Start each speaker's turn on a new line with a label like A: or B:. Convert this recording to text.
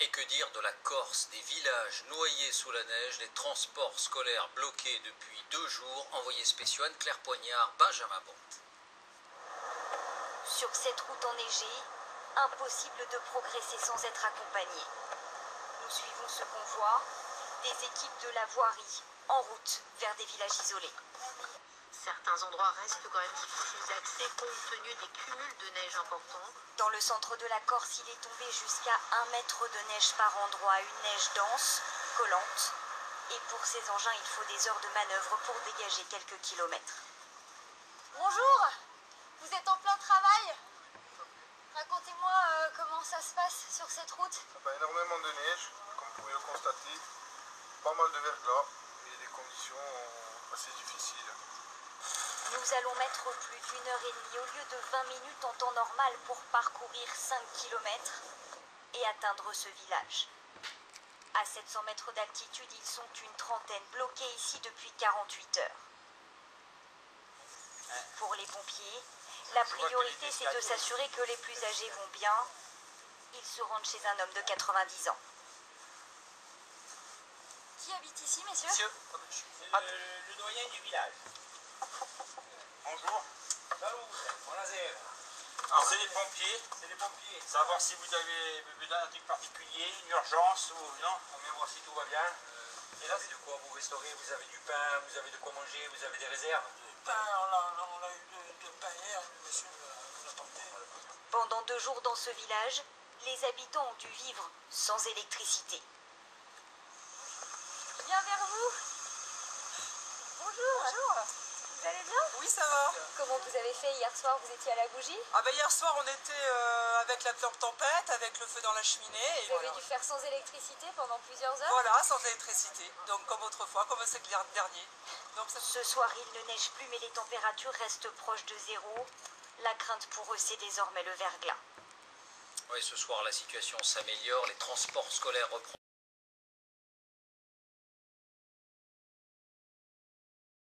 A: Et que dire de la Corse, des villages noyés sous la neige, les transports scolaires bloqués depuis 2 jours. Envoyé spéciaux Anne-Claire Poignard, Benjamin Bond.
B: Sur cette route enneigée, impossible de progresser sans être accompagné. Nous suivons ce convoi, des équipes de la voirie en route vers des villages isolés.
C: Certains endroits restent quand même difficiles d'accès compte tenu des cumuls de neige importants.
B: Dans le centre de la Corse, il est tombé jusqu'à 1 mètre de neige par endroit, une neige dense, collante. Et pour ces engins, il faut des heures de manœuvre pour dégager quelques kilomètres.
D: Bonjour, vous êtes en plein travail? Racontez-moi comment ça se passe sur cette route.
E: Énormément de neige, comme vous pouvez le constater, pas mal de verglas et des conditions assez difficiles.
B: Nous allons mettre plus d'1 heure et demie au lieu de 20 minutes en temps normal pour parcourir 5 kilomètres et atteindre ce village. À 700 mètres d'altitude, ils sont une trentaine bloqués ici depuis 48 heures. Pour les pompiers, la priorité c'est de s'assurer que les plus âgés vont bien. Ils se rendent chez un homme de 90 ans.
D: Qui habite ici, messieurs?
F: Monsieur, le doyen du village. Bonjour. Alors c'est les pompiers. C'est les pompiers. Savoir si vous avez besoin d'un truc particulier, une urgence ou non. On vient voir si tout va bien. Et là, c'est de quoi vous restaurez? Vous avez du pain, vous avez de quoi manger, vous avez des réserves?
G: On a eu de pain hier, monsieur nous l'a porté.
B: Pendant 2 jours dans ce village, les habitants ont dû vivre sans électricité.
D: Je viens vers vous. Bonjour.
H: Bonjour.
D: Vous allez bien?
H: Oui, ça va.
D: Comment vous avez fait hier soir? Vous étiez à la bougie?
H: Ah ben hier soir, on était avec la lampe tempête, avec le feu dans la cheminée. Et
D: Vous avez
H: voilà.
D: dû faire sans électricité pendant plusieurs heures?
H: Voilà, sans électricité. Donc comme autrefois, comme c'est le dernier. Donc, ça...
B: Ce soir, il ne neige plus, mais les températures restent proches de 0. La crainte pour eux, c'est désormais le verglas.
A: Oui, ce soir, la situation s'améliore, les transports scolaires reprennent.